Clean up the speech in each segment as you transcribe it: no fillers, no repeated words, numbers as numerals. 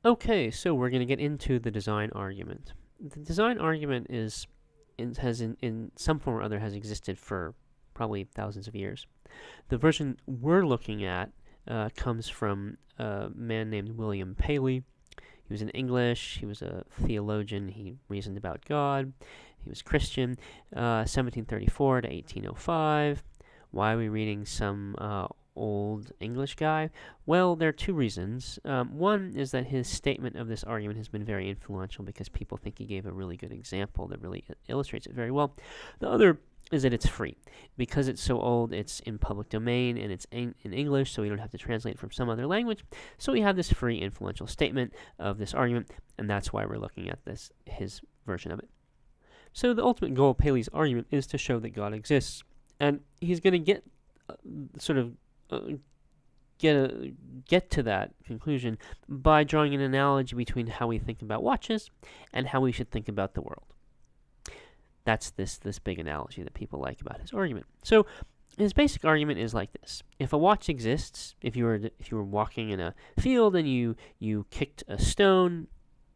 Okay, so we're going to get into the design argument. The design argument has in some form or other has existed for probably thousands of years. The version we're looking at comes from a man named William Paley. He was in English. He was a theologian. He reasoned about God. He was Christian. 1734 to 1805. Why are we reading some old English guy? Well, there are two reasons. One is that his statement of this argument has been very influential because people think he gave a really good example that really illustrates it very well. The other is that it's free. Because it's so old, it's in public domain, and it's in English, so we don't have to translate it from some other language. So we have this free, influential statement of this argument, and that's why we're looking at his version of it. So the ultimate goal of Paley's argument is to show that God exists, and he's going to get get to that conclusion by drawing an analogy between how we think about watches and how we should think about the world. That's this big analogy that people like about his argument. So his basic argument is like this: if a watch exists, if you were walking in a field and you kicked a stone,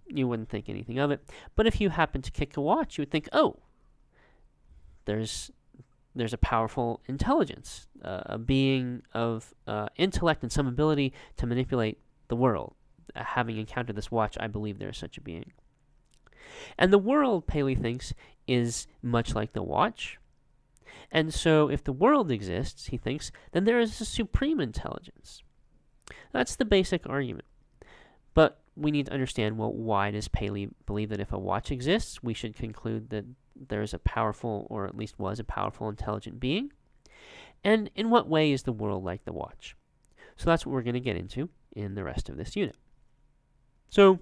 you wouldn't think anything of it. But if you happen to kick a watch, you would think, oh, there's a powerful intelligence, a being of intellect and some ability to manipulate the world. Having encountered this watch, I believe there is such a being. And the world, Paley thinks, is much like the watch. And so if the world exists, he thinks, then there is a supreme intelligence. That's the basic argument. But we need to understand, well, why does Paley believe that if a watch exists, we should conclude that there is a powerful, or at least was a powerful, intelligent being? And in what way is the world like the watch? So that's what we're going to get into in the rest of this unit. So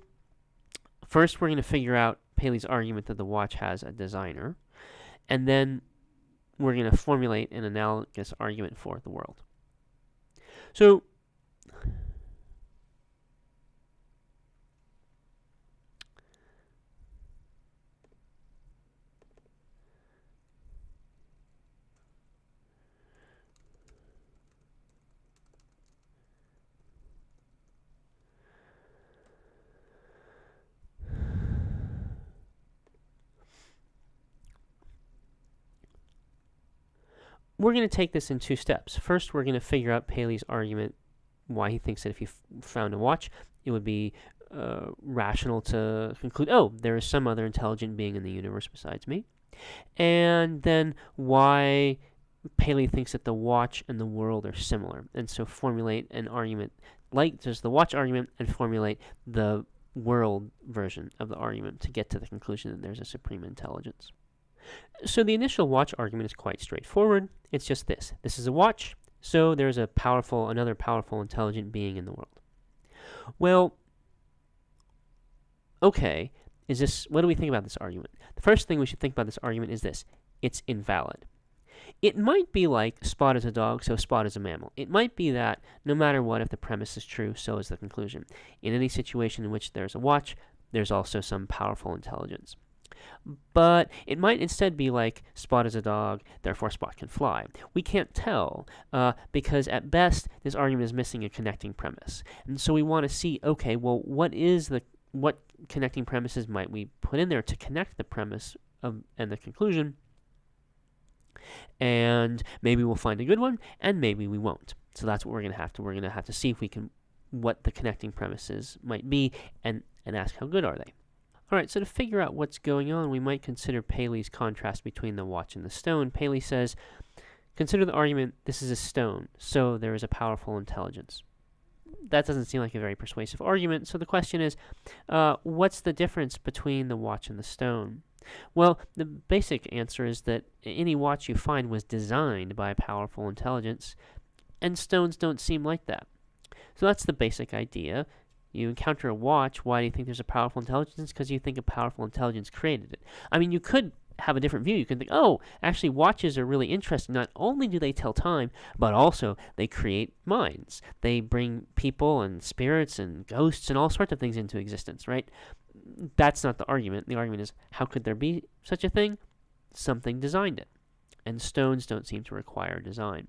first, we're going to figure out Paley's argument that the watch has a designer, and then we're going to formulate an analogous argument for the world. So we're going to take this in two steps. First, we're going to figure out Paley's argument, why he thinks that if he found a watch, it would be rational to conclude, oh, there is some other intelligent being in the universe besides me. And then why Paley thinks that the watch and the world are similar. And so formulate an argument like just the watch argument and formulate the world version of the argument to get to the conclusion that there's a supreme intelligence. So the initial watch argument is quite straightforward. It's just this. This is a watch, so there's another powerful, intelligent being in the world. Well, okay, what do we think about this argument? The first thing we should think about this argument is this: it's invalid. It might be like Spot is a dog, so Spot is a mammal. It might be that no matter what, if the premise is true, so is the conclusion. In any situation in which there's a watch, there's also some powerful intelligence. But it might instead be like Spot is a dog, therefore Spot can fly. We can't tell because at best this argument is missing a connecting premise. And so we want to see, okay, well, what connecting premises might we put in there to connect the premise and the conclusion? And maybe we'll find a good one, and maybe we won't. So that's what we're going to have to. We're going to have to see if we can what the connecting premises might be, and ask how good are they. Alright, so to figure out what's going on, we might consider Paley's contrast between the watch and the stone. Paley says, consider the argument, this is a stone, so there is a powerful intelligence. That doesn't seem like a very persuasive argument, so the question is, what's the difference between the watch and the stone? Well, the basic answer is that any watch you find was designed by a powerful intelligence, and stones don't seem like that. So that's the basic idea. You encounter a watch, why do you think there's a powerful intelligence? Because you think a powerful intelligence created it. I mean, you could have a different view. You can think, oh, actually watches are really interesting. Not only do they tell time, but also they create minds. They bring people and spirits and ghosts and all sorts of things into existence, right? That's not the argument. The argument is, how could there be such a thing? Something designed it. And stones don't seem to require design.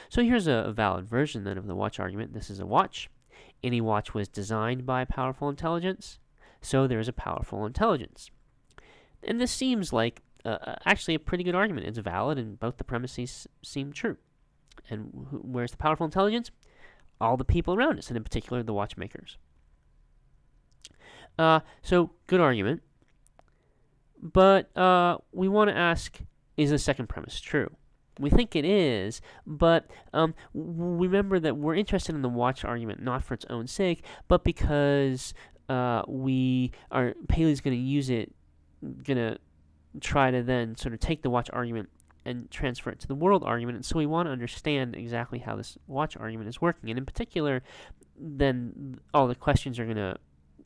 So here's a valid version then of the watch argument. This is a watch. any watch was designed by a powerful intelligence, so there is a powerful intelligence. And this seems like actually a pretty good argument. It's valid, and both the premises seem true. And where's the powerful intelligence? All the people around us, and in particular the watchmakers. So, good argument. But we want to ask, is the second premise true? We think it is, but remember that we're interested in the watch argument not for its own sake, but because Paley's going to use it, going to try to then sort of take the watch argument and transfer it to the world argument, and so we want to understand exactly how this watch argument is working, and in particular, then all the questions are going to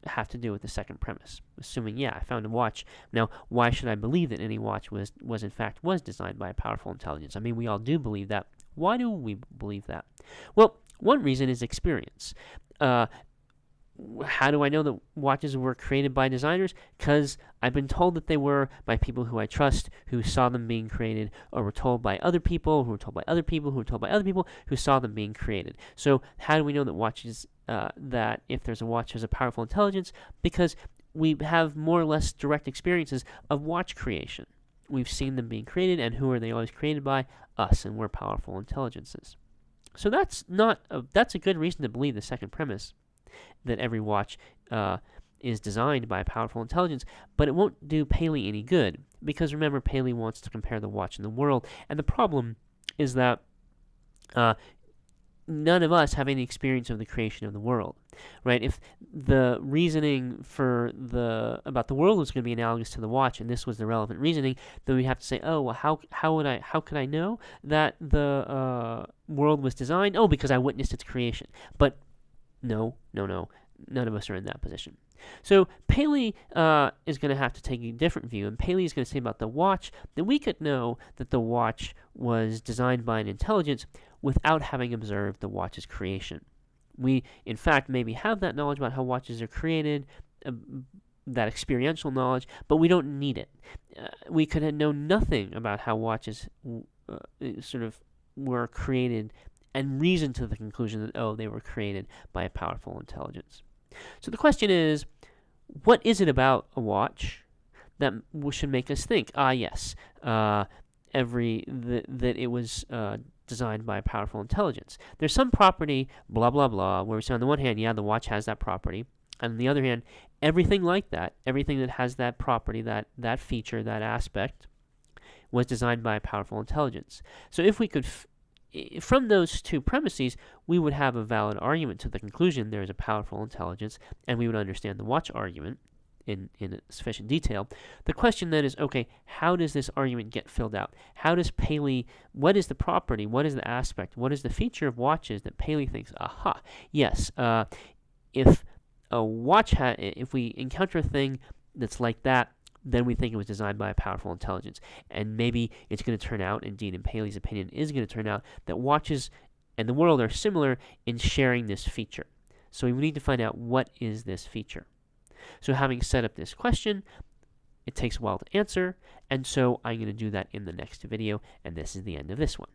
have to do with the second premise, assuming, yeah, I found a watch. Now, why should I believe that any watch was in fact designed by a powerful intelligence? I mean, we all do believe that. Why do we believe that? Well, one reason is experience. How do I know that watches were created by designers? Because I've been told that they were by people who I trust, who saw them being created, or were told by other people, who were told by other people, who were told by other people, who saw them being created. So how do we know that watches, that if there's a watch, there's a powerful intelligence? Because we have more or less direct experiences of watch creation. We've seen them being created, and who are they always created by? Us, and we're powerful intelligences. So that's a good reason to believe the second premise, that every watch is designed by a powerful intelligence, but it won't do Paley any good, because remember, Paley wants to compare the watch and the world, and the problem is that none of us have any experience of the creation of the world, right? If the reasoning about the world was going to be analogous to the watch, and this was the relevant reasoning, then we have to say, oh, well, how could I know that the world was designed? Oh, because I witnessed its creation. But no, none of us are in that position. So Paley is going to have to take a different view, and Paley is going to say about the watch that we could know that the watch was designed by an intelligence without having observed the watch's creation. We, in fact, maybe have that knowledge about how watches are created, that experiential knowledge, but we don't need it. We could know nothing about how watches sort of were created and reason to the conclusion that, oh, they were created by a powerful intelligence. So the question is, what is it about a watch that should make us think, yes, that it was designed by a powerful intelligence? There's some property, blah, blah, blah, where we say on the one hand, yeah, the watch has that property, and on the other hand, everything like that, everything that has that property, that feature, that aspect, was designed by a powerful intelligence. So if we could from those two premises, we would have a valid argument to the conclusion there is a powerful intelligence, and we would understand the watch argument in sufficient detail. The question then is, okay, how does this argument get filled out? How does Paley, what is the property, what is the aspect, what is the feature of watches that Paley thinks, aha, yes, if a watch, if we encounter a thing that's like that, then we think it was designed by a powerful intelligence. And maybe it's going to turn out, indeed in Paley's opinion, is going to turn out that watches and the world are similar in sharing this feature. So we need to find out what is this feature. So having set up this question, it takes a while to answer, and so I'm going to do that in the next video, and this is the end of this one.